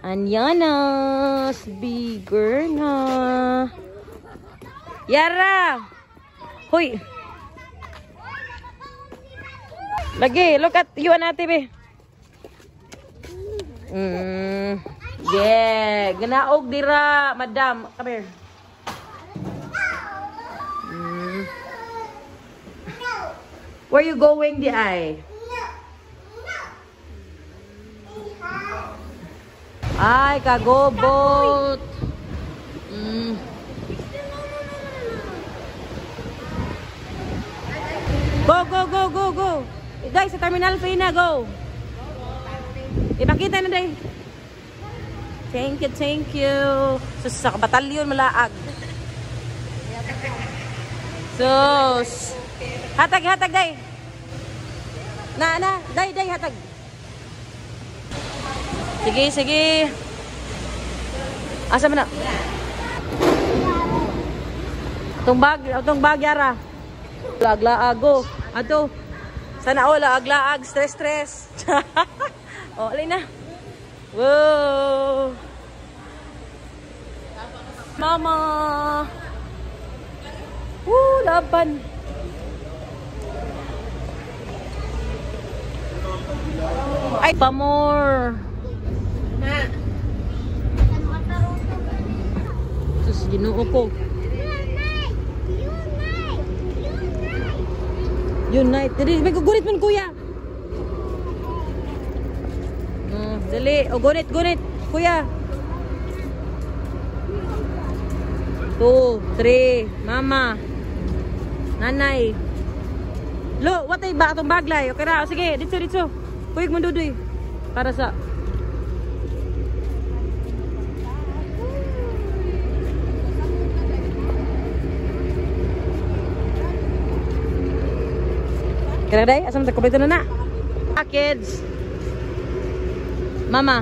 Anyanas, bigger na. Yara! Hoy! Lagi, look at you and ate, be. Yeah, ganaog dira, madam. Come here. Where you going, di ay? Ay, kagobot. Go, go, go, go, go. Guys, sa terminal fee na, go. Ipakita na, day. Thank you, thank you. So, sa batalyon, malaag. Sus. Hatag, hatag, day. Day, day, hatag. Sige, sige. Asa mo na? Itong bag, Yara. Laag-laag, go. Ato. Sana all, laag-laag, stress. O, alin na. Wow. Mama. Woo, laban. Ay, pa more. Sus, ginoo ko. Unite. Dali, may gugunit man, kuya. Dali. O, gunit, kuya. 2, 3. Mama. Nanay. Lo, watay ba itong baglay? Okay na. O, sige, ditso. Kuyog mo, Dudoy. Para sa... Kaya day, asam sa kumpleto na. Kids. Mama.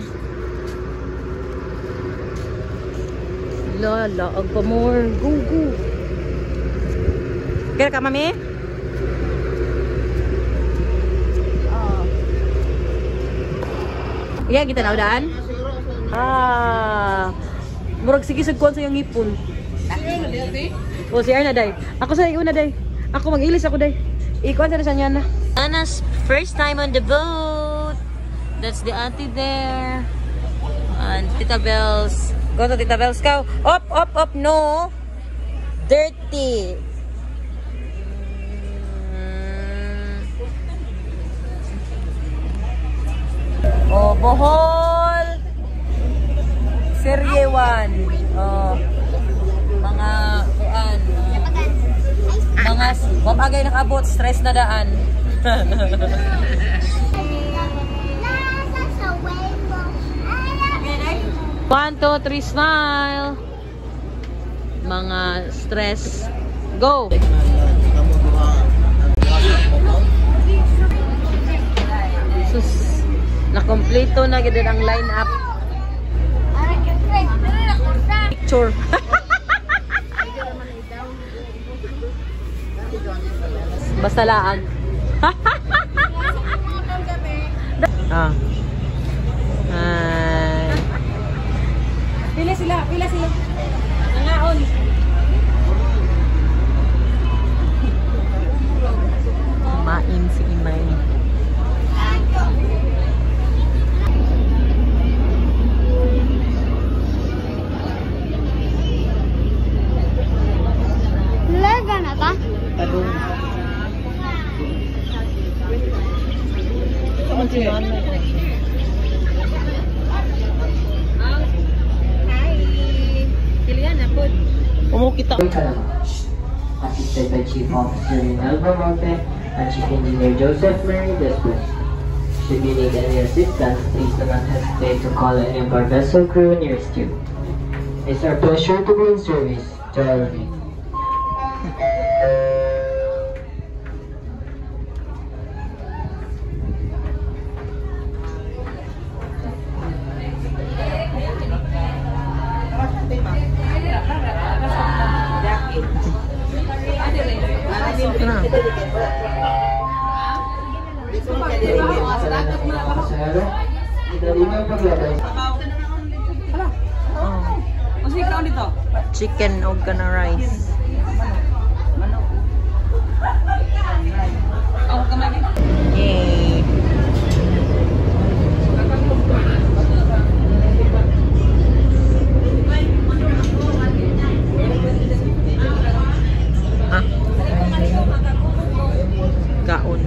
Lala, agpa more. Go. Kaya ka, mami? Iya, kita na udaan. Murag sige sagkuan sa yung ngipon. O, si Arna, day. Ako sa iyo na, day. Ako mag-ilis ako, day. Ikuan sa niya na. Anna's first time on the boat. That's the auntie there. And Tita Bells. Go to Tita Bells, go. Up, no. Dirty. Oh, Bohol. Serye 1. Oh. Mga kuan. Mga wapagay nakabot, stress na daan. 1, 2, 3, smile. Mga stress. Go. Sus, nakompleto na gid ang line up. Picture. Basta laag. Pila sila. Nangaon. Kumain si Imay. Lega na ba? Padung. Kaman si Juan. Umukita. Assisted by Chief Officer Rinaldo Monte and Chief Engineer Joseph Mary Despues. Should you need any assistance, please do not hesitate to call any of our vessel crew nearest you. It's our pleasure to be in service to all of you. Sa chicken o kana rice. Yay! Kaon.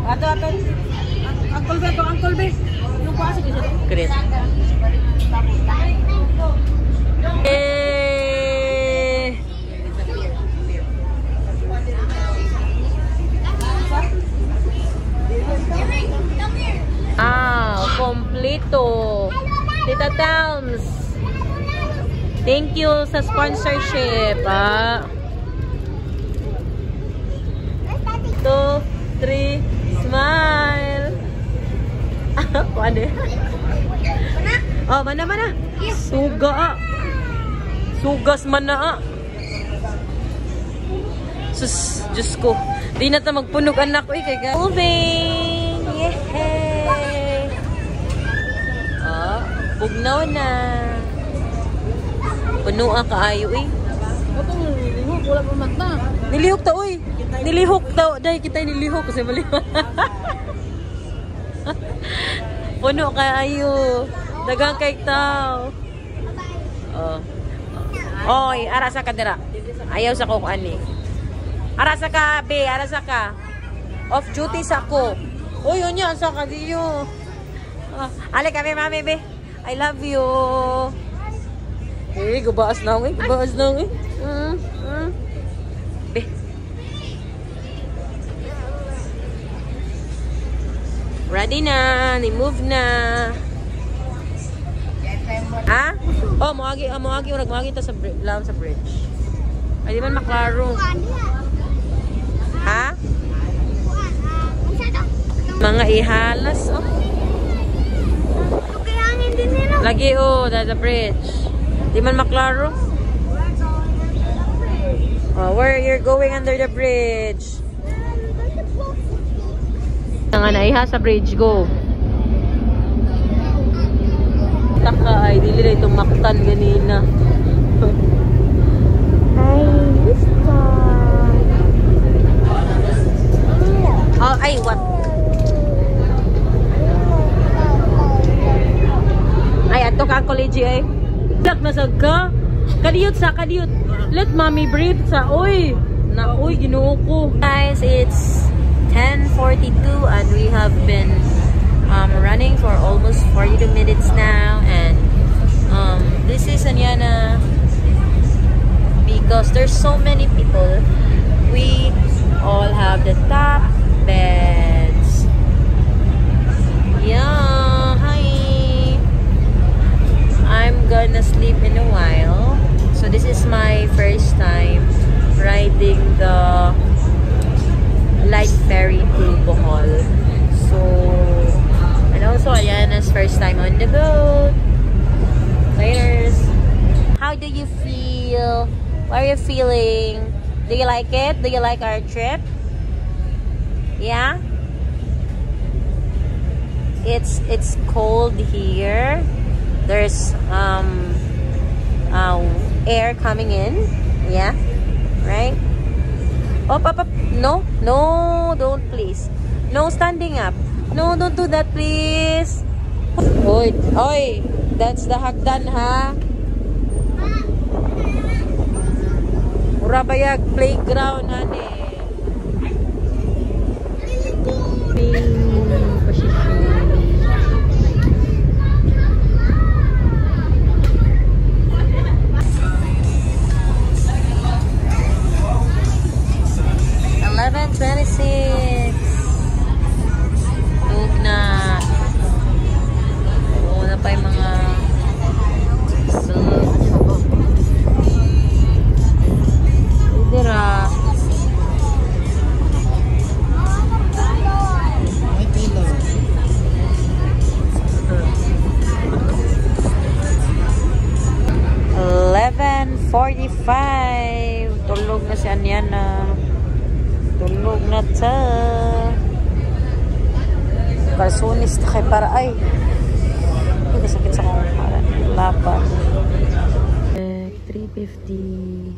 Ato. Uncle be. Yung pasok isa. Great. Kompleto. Tita Towns. Thank you sa sponsorship. 2, 3, smile. Pwede. Oh, mana. Suga. Sugas mana. Sus, Diyos ko. Di na ta magpunog anak ko kay ga. Moving. Yay. Oh, bugnaw na. Puno ka ayo nilihok, wala pa mata. Nilihok ta oy. Nilihok daw, dai kita nilihok kasi mali. Puno ka ayo. Dagang kay tao. Oh. Oy, ara sa kadira. Ayaw sa ko ani. Ara sa ka, be, ara sa ka. Off duty sa ko. Oy, yun yan sa ka diyo. Ale kami mami be. I love you. Eh, gubaas na eh. Be. Ready na, ni-move na. Ha? Oh, moagi ta sa bridge. Ay, di man maklaro. Ha? Mga ihalas, oh. Lagi, oh, sa bridge. Di man maklaro. Oh, where you're going under the bridge? Nga na iha sa bridge, go. Taka ay dili na itong maktan ganina. Oh, ay, what? Ay, ato ka college ay. Dak nasag ka. Kadiyot. Let mommy breathe sa oy. Na oy ginoo ko. Guys, it's 10:42 and we have been running for almost 42 minutes now, and this is Anyana because there's so many people. We all have the top beds. Yeah, hi. I'm gonna sleep in a while. So this is my first time riding the light ferry to Bohol. So, and also Ayana's first time on the boat. Laters. How do you feel? What are you feeling? Do you like it? Do you like our trip? Yeah? It's cold here. There's air coming in. Yeah? Right? Up. No, don't please. No standing up. No, don't do that, please. Oy, that's the hagdan, ha? Urabayag playground, honey. Position. Tug na. Oo, na pa yung mga dira. May pillow. 11:45. Tulog na si Anyana. Tulog na ta. Karsunis na kay para ay. Hindi sakit sa kong para. Lapa. 350.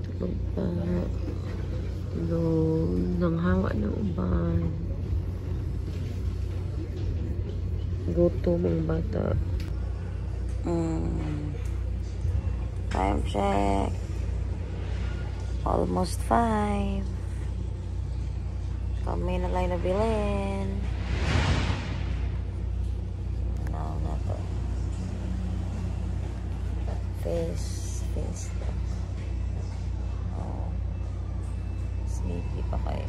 Tulog pa. Nang hawa ng uban. Gutom ang bata. Time check. Almost 5. Kami na lang nabilin. Na to. Face look. Oh. Sleepy pa kayo.